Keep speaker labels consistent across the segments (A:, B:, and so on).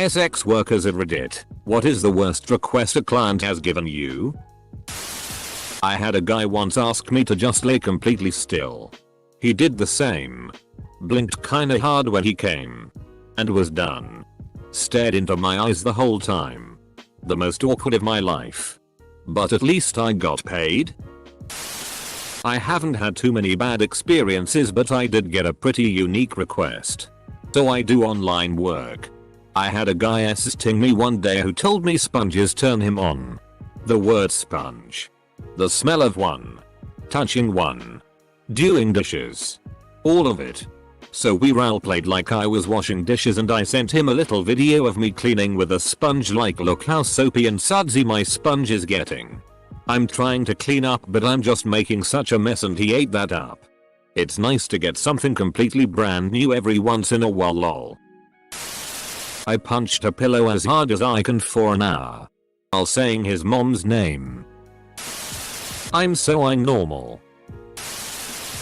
A: SX workers at Reddit. What is the worst request a client has given you? I had a guy once ask me to just lay completely still. He did the same. Blinked kinda hard when he came. And was done. Stared into my eyes the whole time. The most awkward of my life. But at least I got paid. I haven't had too many bad experiences, but I did get a pretty unique request. So I do online work. I had a guy assisting me one day who told me sponges turn him on. The word sponge. The smell of one. Touching one. Doing dishes. All of it. So we roleplayed like I was washing dishes and I sent him a little video of me cleaning with a sponge, like look how soapy and sudsy my sponge is getting. I'm trying to clean up but I'm just making such a mess, and he ate that up. It's nice to get something completely brand new every once in a while, lol. I punched a pillow as hard as I can for an hour. While saying his mom's name. I'm so normal.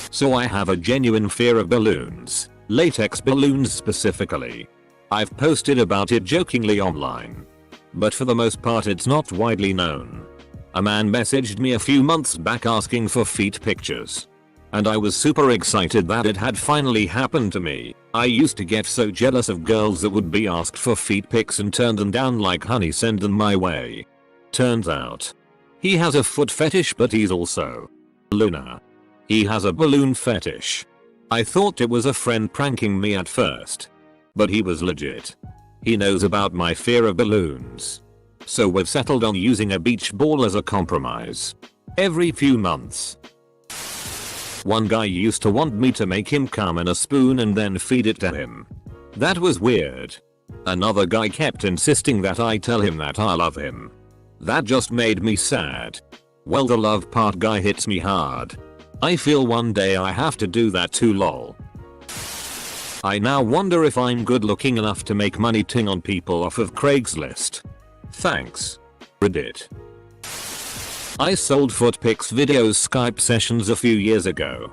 A: So I have a genuine fear of balloons, latex balloons specifically. I've posted about it jokingly online. But for the most part it's not widely known. A man messaged me a few months back asking for feet pictures. And I was super excited that it had finally happened to me. I used to get so jealous of girls that would be asked for feet pics and turn them down like honey, send them my way. Turns out, he has a foot fetish, but he's also Luna. He has a balloon fetish. I thought it was a friend pranking me at first. But he was legit. He knows about my fear of balloons. So we've settled on using a beach ball as a compromise. Every few months. One guy used to want me to make him come in a spoon and then feed it to him. That was weird. Another guy kept insisting that I tell him that I love him. That just made me sad. Well, the love part guy hits me hard. I feel one day I have to do that too, lol. I now wonder if I'm good looking enough to make money ting on people off of Craigslist. Thanks. Reddit. I sold foot pics videos Skype sessions a few years ago.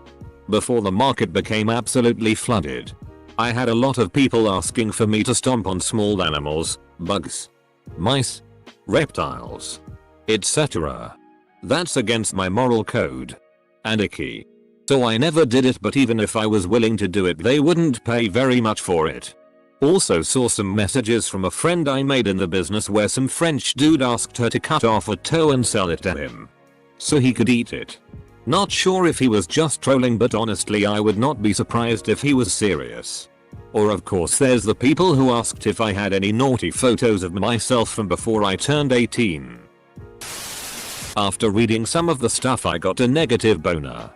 A: Before the market became absolutely flooded. I had a lot of people asking for me to stomp on small animals, bugs, mice, reptiles, etc. That's against my moral code. And icky. So I never did it, but even if I was willing to do it they wouldn't pay very much for it. Also saw some messages from a friend I made in the business where some French dude asked her to cut off a toe and sell it to him. So he could eat it. Not sure if he was just trolling, but honestly I would not be surprised if he was serious. Or of course there's the people who asked if I had any naughty photos of myself from before I turned 18. After reading some of the stuff I got a negative boner.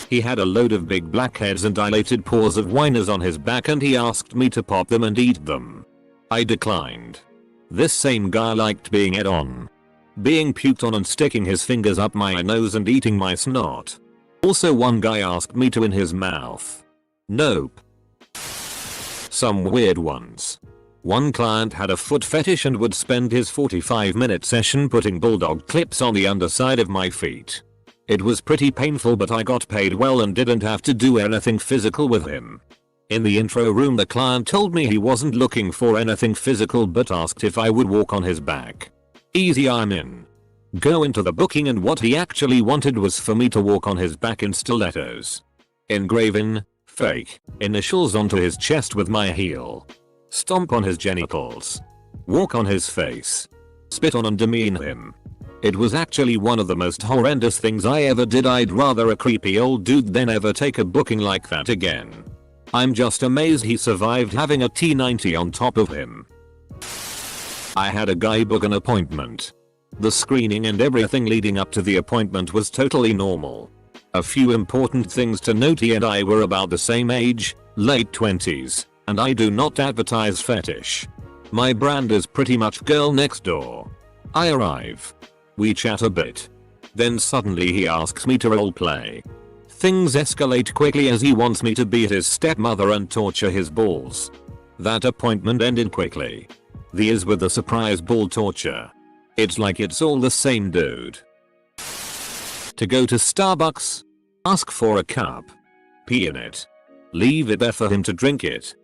A: He had a load of big blackheads and dilated paws of whiners on his back and he asked me to pop them and eat them. I declined. This same guy liked being ate on. Being puked on and sticking his fingers up my nose and eating my snot. Also one guy asked me to in his mouth. Nope. Some weird ones. One client had a foot fetish and would spend his 45-minute session putting bulldog clips on the underside of my feet. It was pretty painful, but I got paid well and didn't have to do anything physical with him. In the intro room the client told me he wasn't looking for anything physical but asked if I would walk on his back. Easy, I'm in. Go into the booking and what he actually wanted was for me to walk on his back in stilettos. Engraven, fake, initials onto his chest with my heel. Stomp on his genitals. Walk on his face. Spit on and demean him. It was actually one of the most horrendous things I ever did. I'd rather a creepy old dude than ever take a booking like that again. I'm just amazed he survived having a T90 on top of him. I had a guy book an appointment. The screening and everything leading up to the appointment was totally normal. A few important things to note: he and I were about the same age, late 20s. And I do not advertise fetish. My brand is pretty much girl next door. I arrive. We chat a bit. Then suddenly he asks me to roleplay. Things escalate quickly as he wants me to beat his stepmother and torture his balls. That appointment ended quickly. The is with the surprise ball torture. It's like it's all the same dude. To go to Starbucks. Ask for a cup. Pee in it. Leave it there for him to drink it.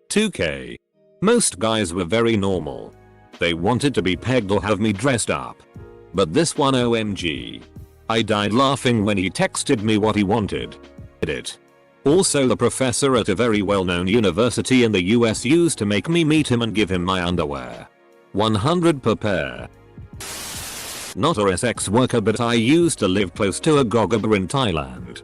A: 2k. Most guys were very normal. They wanted to be pegged or have me dressed up. But this one, OMG. I died laughing when he texted me what he wanted. Edit. Also, the professor at a very well-known university in the US used to make me meet him and give him my underwear. 100 per pair. Not a sex worker, but I used to live close to a gogaba in Thailand.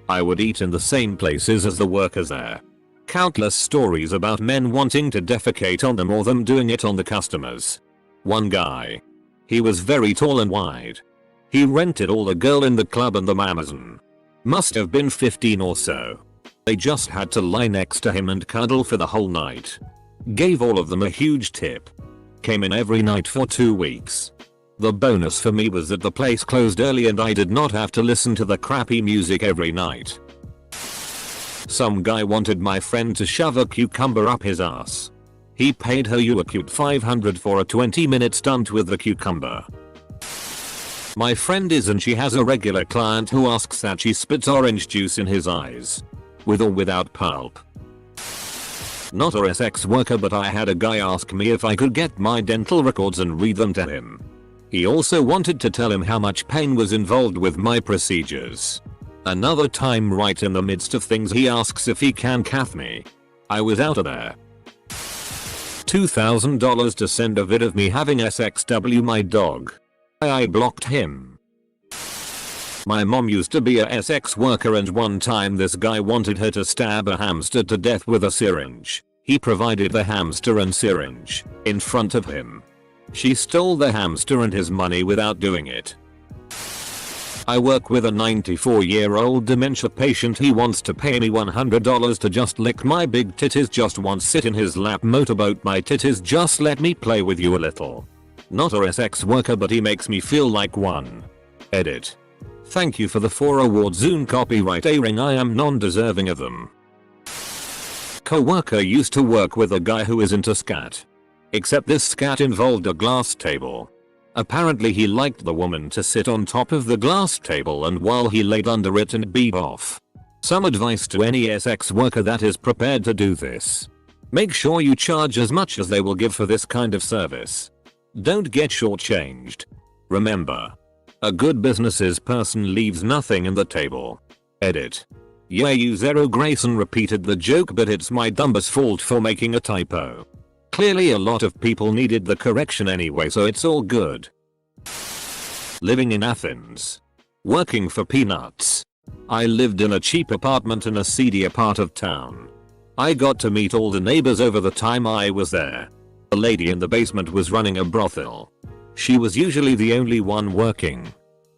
A: I would eat in the same places as the workers there. Countless stories about men wanting to defecate on them or them doing it on the customers. One guy. He was very tall and wide. He rented all the girl in the club and the Amazon. Must have been 15 or so. They just had to lie next to him and cuddle for the whole night. Gave all of them a huge tip. Came in every night for 2 weeks. The bonus for me was that the place closed early and I did not have to listen to the crappy music every night. Some guy wanted my friend to shove a cucumber up his ass. He paid her you.I $500 for a 20-minute stunt with the cucumber. My friend is, and she has a regular client who asks that she spits orange juice in his eyes. With or without pulp. Not a sex worker, but I had a guy ask me if I could get my dental records and read them to him. He also wanted to tell him how much pain was involved with my procedures. Another time, right in the midst of things, he asks if he can cath me. I was out of there. $2,000 to send a vid of me having SXW my dog. I blocked him. My mom used to be a sex worker, and one time this guy wanted her to stab a hamster to death with a syringe. He provided the hamster and syringe in front of him. She stole the hamster and his money without doing it. I work with a 94-year-old dementia patient. He wants to pay me $100 to just lick my big titties, just once sit in his lap, motorboat my titties, just let me play with you a little. Not a sex worker, but he makes me feel like one. Edit. Thank you for the 4 awards, Zoom copyright airing. I am non-deserving of them. Co-worker used to work with a guy who is into scat. Except this scat involved a glass table. Apparently he liked the woman to sit on top of the glass table and while he laid under it and beat off. Some advice to any sex worker that is prepared to do this. Make sure you charge as much as they will give for this kind of service. Don't get shortchanged. Remember, a good business's person leaves nothing in the table. Edit. Yeah, you zero Grayson repeated the joke, but it's my dumbass fault for making a typo. Clearly a lot of people needed the correction anyway, so it's all good. Living in Athens. Working for peanuts. I lived in a cheap apartment in a seedier part of town. I got to meet all the neighbors over the time I was there. The lady in the basement was running a brothel. She was usually the only one working.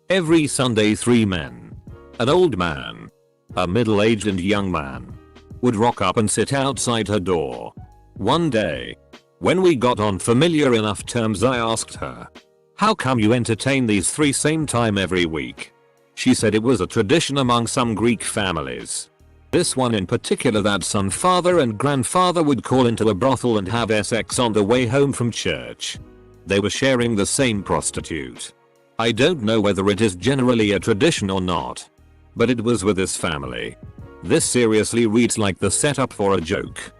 A: Every Sunday 3 men, an old man, a middle-aged and young man, would rock up and sit outside her door. One day, when we got on familiar enough terms, I asked her, "How come you entertain these 3 same time every week?" She said it was a tradition among some Greek families. This one in particular, that son, father and grandfather would call into a brothel and have sex on the way home from church. They were sharing the same prostitute. I don't know whether it is generally a tradition or not, but it was with this family. This seriously reads like the setup for a joke.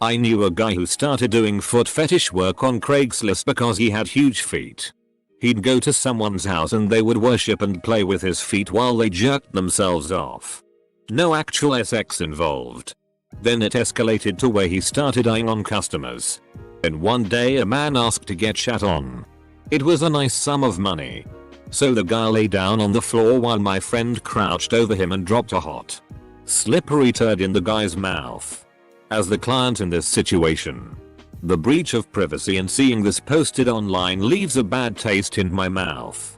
A: I knew a guy who started doing foot fetish work on Craigslist because he had huge feet. He'd go to someone's house and they would worship and play with his feet while they jerked themselves off. No actual sex involved. Then it escalated to where he started eyeing on customers. And one day a man asked to get shat on. It was a nice sum of money. So the guy lay down on the floor while my friend crouched over him and dropped a hot, slippery turd in the guy's mouth. As the client in this situation, the breach of privacy and seeing this posted online leaves a bad taste in my mouth.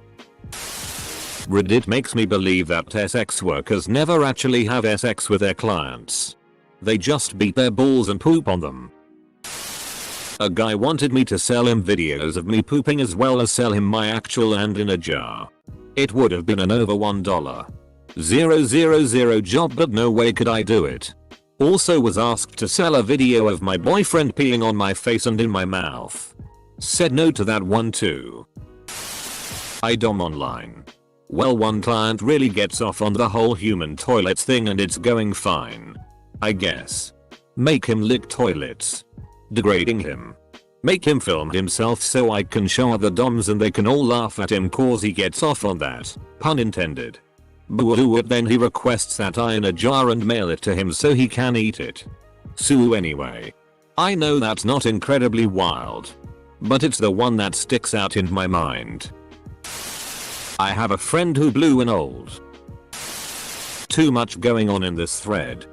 A: Reddit makes me believe that sex workers never actually have sex with their clients. They just beat their balls and poop on them. A guy wanted me to sell him videos of me pooping as well as sell him my actual hand in a jar. It would have been an over $1,000 job, but no way could I do it. Also was asked to sell a video of my boyfriend peeing on my face and in my mouth. Said no to that one too. I dom online. Well, one client really gets off on the whole human toilet thing and it's going fine, I guess. Make him lick toilets. Degrading him. Make him film himself so I can show other doms and they can all laugh at him cause he gets off on that. Pun intended. Boo it, then he requests that I in a jar and mail it to him so he can eat it. Sue anyway. I know that's not incredibly wild, but it's the one that sticks out in my mind. I have a friend who blew an old. Too much going on in this thread.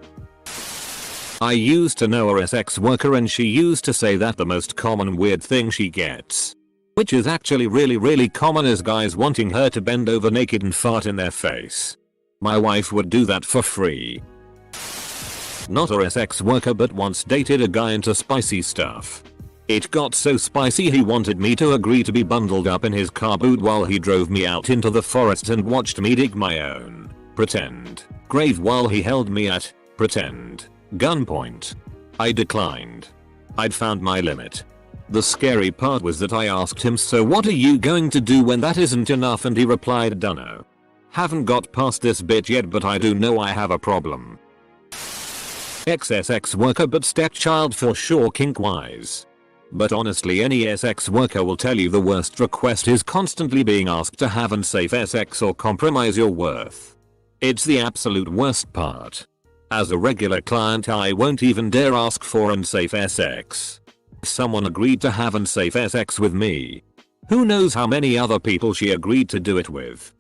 A: I used to know her sex worker and she used to say that the most common weird thing she gets, which is actually really common, is guys wanting her to bend over naked and fart in their face. My wife would do that for free. Not a sex worker, but once dated a guy into spicy stuff. It got so spicy he wanted me to agree to be bundled up in his car boot while he drove me out into the forest and watched me dig my own pretend grave while he held me at pretend gunpoint. I declined. I'd found my limit. The scary part was that I asked him, so what are you going to do when that isn't enough, and he replied, dunno. Haven't got past this bit yet, but I do know I have a problem. Ex-sex worker but stepchild for sure kink wise. But honestly any sex worker will tell you the worst request is constantly being asked to have unsafe sex or compromise your worth. It's the absolute worst part. As a regular client I won't even dare ask for unsafe sex. Someone agreed to have unsafe sex with me. Who knows how many other people she agreed to do it with.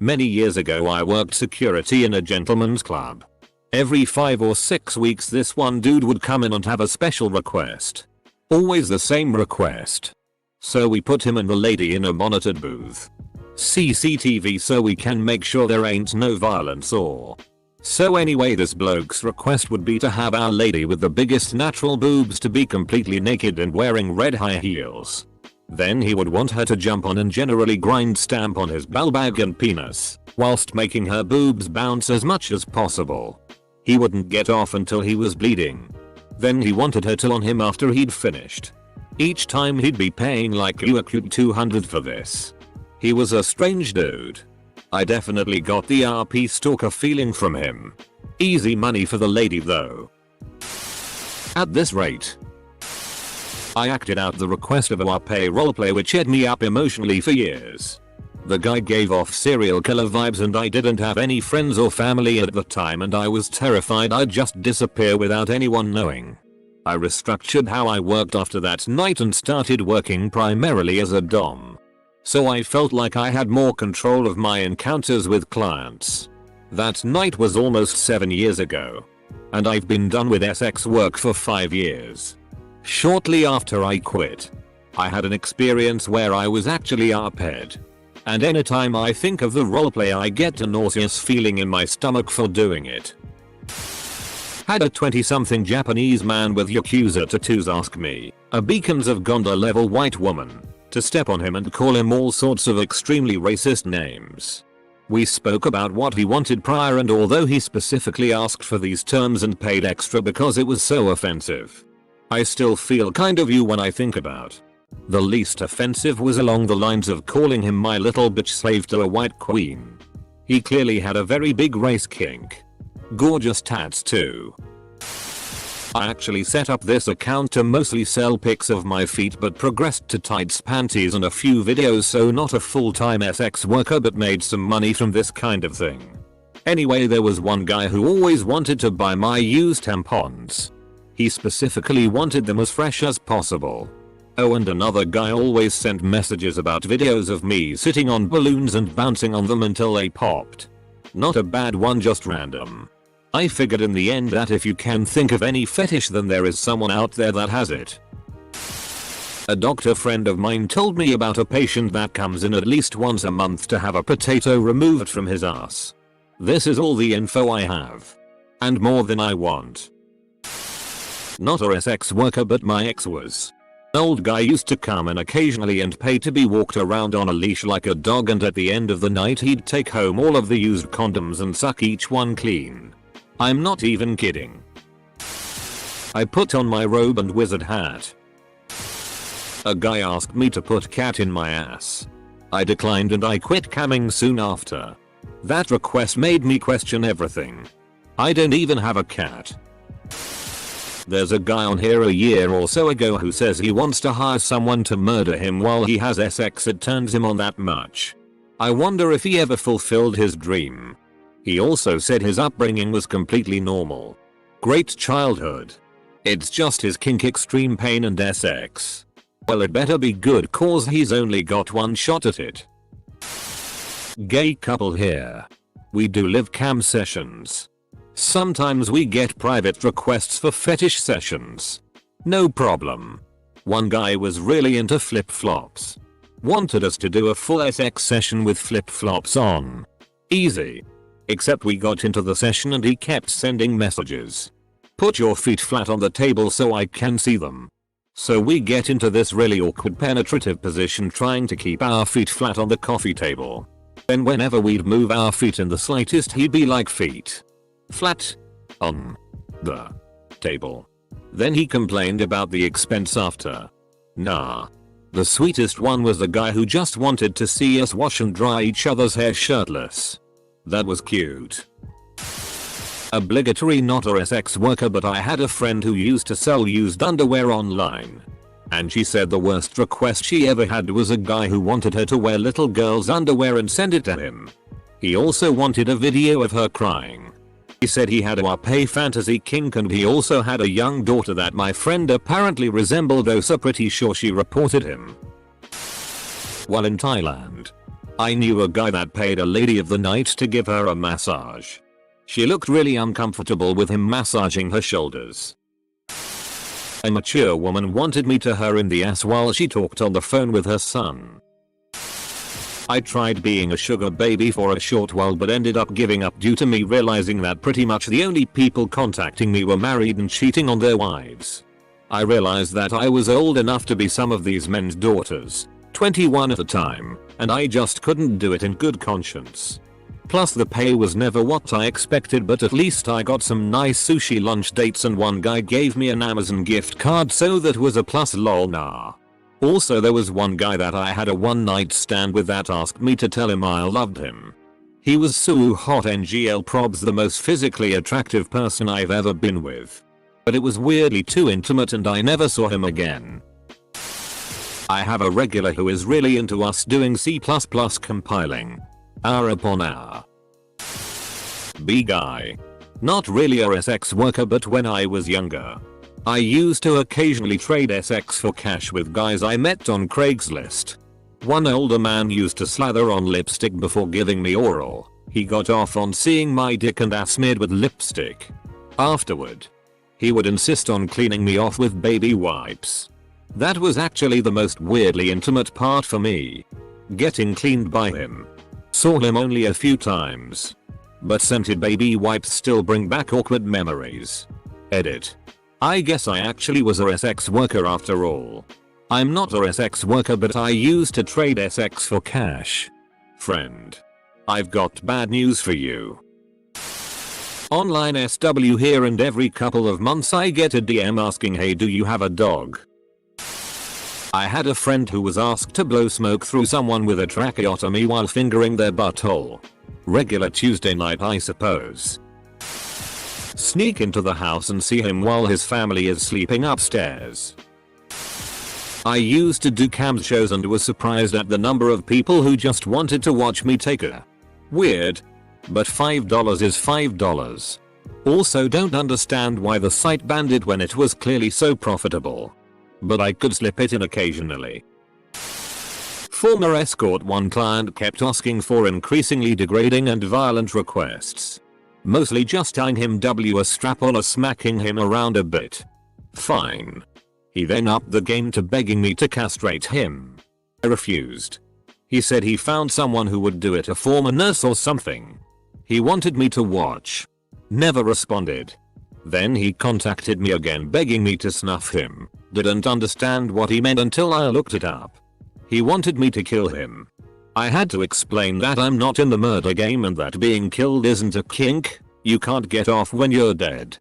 A: Many years ago I worked security in a gentleman's club. Every 5 or 6 weeks this one dude would come in and have a special request. Always the same request. So we put him and the lady in a monitored booth. CCTV so we can make sure there ain't no violence or. So anyway, this bloke's request would be to have our lady with the biggest natural boobs to be completely naked and wearing red high heels. Then he would want her to jump on and generally grind stamp on his ball bag and penis, whilst making her boobs bounce as much as possible. He wouldn't get off until he was bleeding. Then he wanted her to on him after he'd finished. Each time he'd be paying like you.I 200 for this. He was a strange dude. I definitely got the RP stalker feeling from him. Easy money for the lady though. At this rate, I acted out the request of our pay roleplay, which ate me up emotionally for years. The guy gave off serial killer vibes and I didn't have any friends or family at the time and I was terrified I'd just disappear without anyone knowing. I restructured how I worked after that night and started working primarily as a dom. So I felt like I had more control of my encounters with clients. That night was almost 7 years ago. And I've been done with sex work for 5 years. Shortly after I quit, I had an experience where I was actually RP'd. And anytime I think of the roleplay I get a nauseous feeling in my stomach for doing it. Had a 20-something Japanese man with Yakuza tattoos ask me, a Beacons of Gonda level white woman, to step on him and call him all sorts of extremely racist names. We spoke about what he wanted prior, and although he specifically asked for these terms and paid extra because it was so offensive, I still feel kind of you when I think about. The least offensive was along the lines of calling him my little bitch slave to a white queen. He clearly had a very big race kink. Gorgeous tats too. I actually set up this account to mostly sell pics of my feet but progressed to tights, panties and a few videos, so not a full-time sex worker but made some money from this kind of thing. Anyway, there was one guy who always wanted to buy my used tampons. He specifically wanted them as fresh as possible. Oh, and another guy always sent messages about videos of me sitting on balloons and bouncing on them until they popped. Not a bad one, just random. I figured in the end that if you can think of any fetish, then there is someone out there that has it. A doctor friend of mine told me about a patient that comes in at least once a month to have a potato removed from his ass. This is all the info I have. And more than I want. Not a sex worker, but my ex was. Old guy used to come in occasionally and pay to be walked around on a leash like a dog, and at the end of the night he'd take home all of the used condoms and suck each one clean. I'm not even kidding. I put on my robe and wizard hat. A guy asked me to put cat in my ass. I declined and I quit camming soon after. That request made me question everything. I don't even have a cat. There's a guy on here a year or so ago who says he wants to hire someone to murder him while he has sex. It turns him on that much. I wonder if he ever fulfilled his dream. He also said his upbringing was completely normal. Great childhood. It's just his kink extreme pain and sex. Well, it better be good cause he's only got one shot at it. Gay couple here. We do live cam sessions. Sometimes we get private requests for fetish sessions. No problem. One guy was really into flip-flops. Wanted us to do a full sex session with flip-flops on. Easy. Except we got into the session and he kept sending messages. Put your feet flat on the table so I can see them. So we get into this really awkward penetrative position trying to keep our feet flat on the coffee table. Then whenever we'd move our feet in the slightest he'd be like feet flat on the table. Then he complained about the expense after. Nah. The sweetest one was the guy who just wanted to see us wash and dry each other's hair shirtless. That was cute. Obligatory not a sex worker, but I had a friend who used to sell used underwear online. And she said the worst request she ever had was a guy who wanted her to wear little girl's underwear and send it to him. He also wanted a video of her crying. He said he had a pay fantasy kink and he also had a young daughter that my friend apparently resembled, so pretty sure she reported him. While in Thailand, I knew a guy that paid a lady of the night to give her a massage. She looked really uncomfortable with him massaging her shoulders. A mature woman wanted me to her in the ass while she talked on the phone with her son. I tried being a sugar baby for a short while but ended up giving up due to me realizing that pretty much the only people contacting me were married and cheating on their wives. I realized that I was old enough to be some of these men's daughters, 21 at the time, and I just couldn't do it in good conscience. Plus the pay was never what I expected, but at least I got some nice sushi lunch dates and one guy gave me an Amazon gift card, so that was a plus. Lol. Nah. Also there was one guy that I had a one night stand with that asked me to tell him I loved him. He was so hot, NGL probs the most physically attractive person I've ever been with. But it was weirdly too intimate and I never saw him again. I have a regular who is really into us doing C++ compiling. Hour upon hour. B guy. Not really a sex worker, but when I was younger, I used to occasionally trade sex for cash with guys I met on Craigslist. One older man used to slather on lipstick before giving me oral. He got off on seeing my dick and ass smeared with lipstick. Afterward, he would insist on cleaning me off with baby wipes. That was actually the most weirdly intimate part for me. Getting cleaned by him. Saw him only a few times. But scented baby wipes still bring back awkward memories. Edit. I guess I actually was a sex worker after all. I'm not a sex worker, but I used to trade sex for cash. Friend. I've got bad news for you. Online SW here, and every couple of months I get a DM asking, hey, do you have a dog? I had a friend who was asked to blow smoke through someone with a tracheotomy while fingering their butthole. Regular Tuesday night, I suppose. Sneak into the house and see him while his family is sleeping upstairs. I used to do cam shows and was surprised at the number of people who just wanted to watch me take a. Weird. But $5 is $5. Also don't understand why the site banned it when it was clearly so profitable. But I could slip it in occasionally. Former escort, one client kept asking for increasingly degrading and violent requests. Mostly just tying him a strap on or smacking him around a bit. Fine. He then upped the game to begging me to castrate him. I refused. He said he found someone who would do it, a former nurse or something. He wanted me to watch. Never responded. Then he contacted me again begging me to snuff him. Didn't understand what he meant until I looked it up. He wanted me to kill him. I had to explain that I'm not in the murder game and that being killed isn't a kink. You can't get off when you're dead.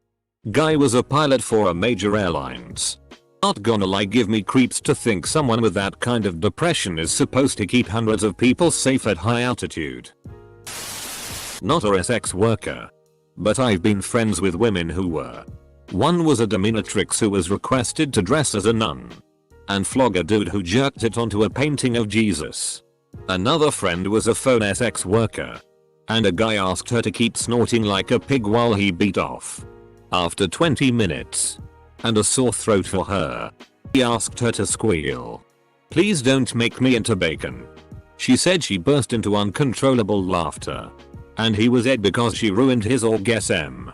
A: Guy was a pilot for a major airlines. Not gonna lie, give me creeps to think someone with that kind of depression is supposed to keep hundreds of people safe at high altitude. Not a sex worker. But I've been friends with women who were. One was a dominatrix who was requested to dress as a nun and flog a dude who jerked it onto a painting of Jesus. Another friend was a phone sex worker, and a guy asked her to keep snorting like a pig while he beat off. After 20 minutes and a sore throat for her, he asked her to squeal. "Please don't make me into bacon." She said she burst into uncontrollable laughter, and he was dead because she ruined his orgasm.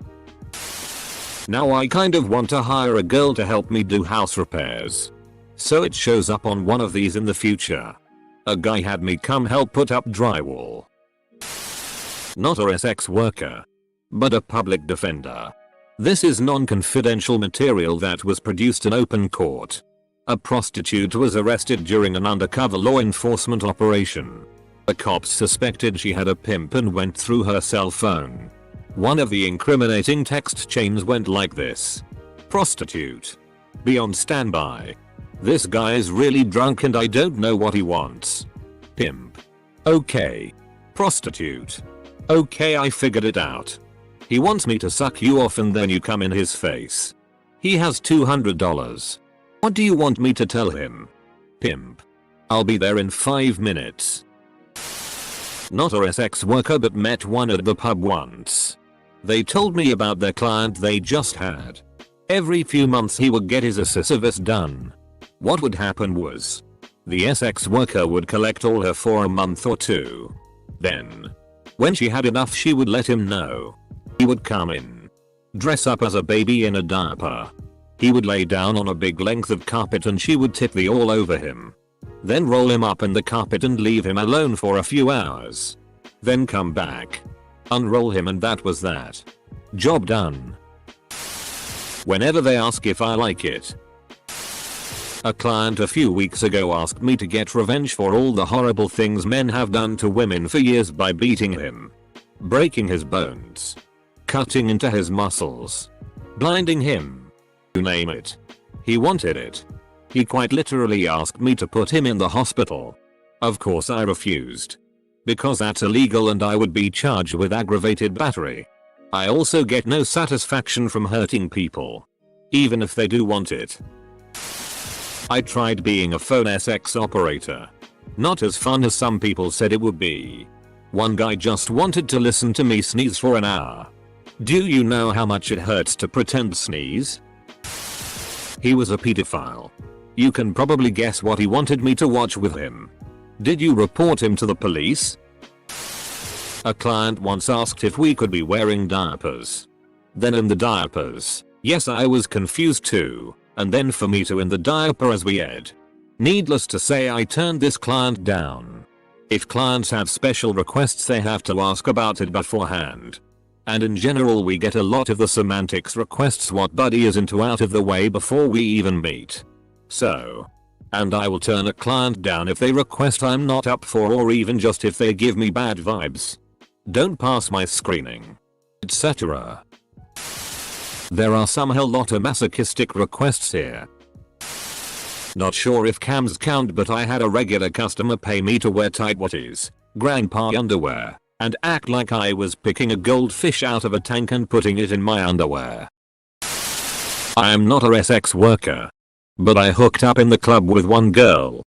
A: Now I kind of want to hire a girl to help me do house repairs, so it shows up on one of these in the future. A guy had me come help put up drywall. Not a sex worker, but a public defender. This is non-confidential material that was produced in open court. A prostitute was arrested during an undercover law enforcement operation. The cops suspected she had a pimp and went through her cell phone. One of the incriminating text chains went like this: "Prostitute. Be on standby. This guy is really drunk and I don't know what he wants. Pimp. Okay. Prostitute. Okay, I figured it out. He wants me to suck you off and then you come in his face. He has $200. What do you want me to tell him? Pimp. I'll be there in 5 minutes." Not a sex worker, but met one at the pub once. They told me about their client they just had. Every few months he would get his Sisyphus done. What would happen was, the sex worker would collect all her for a month or two. Then, when she had enough, she would let him know. He would come in, dress up as a baby in a diaper. He would lay down on a big length of carpet and she would tip the all over him. Then roll him up in the carpet and leave him alone for a few hours. Then come back, unroll him, and that was that. Job done. Whenever they ask if I like it. A client a few weeks ago asked me to get revenge for all the horrible things men have done to women for years by beating him, breaking his bones, cutting into his muscles, blinding him. You name it. He wanted it. He quite literally asked me to put him in the hospital. Of course I refused, because that's illegal and I would be charged with aggravated battery. I also get no satisfaction from hurting people, even if they do want it. I tried being a phone sex operator. Not as fun as some people said it would be. One guy just wanted to listen to me sneeze for an hour. Do you know how much it hurts to pretend sneeze? He was a pedophile. You can probably guess what he wanted me to watch with him. Did you report him to the police? A client once asked if we could be wearing diapers. Then in the diapers. Yes, I was confused too. And then for me to in the diaper as we ed. Needless to say, I turned this client down. If clients have special requests, they have to ask about it beforehand. And in general we get a lot of the semantics requests what buddy is into out of the way before we even meet. So. And I will turn a client down if they request I'm not up for, or even just if they give me bad vibes, don't pass my screening, etc. There are some hell lot of masochistic requests here. Not sure if cams count, but I had a regular customer pay me to wear tight watties, grandpa underwear, and act like I was picking a goldfish out of a tank and putting it in my underwear. I am not a sex worker, but I hooked up in the club with one girl.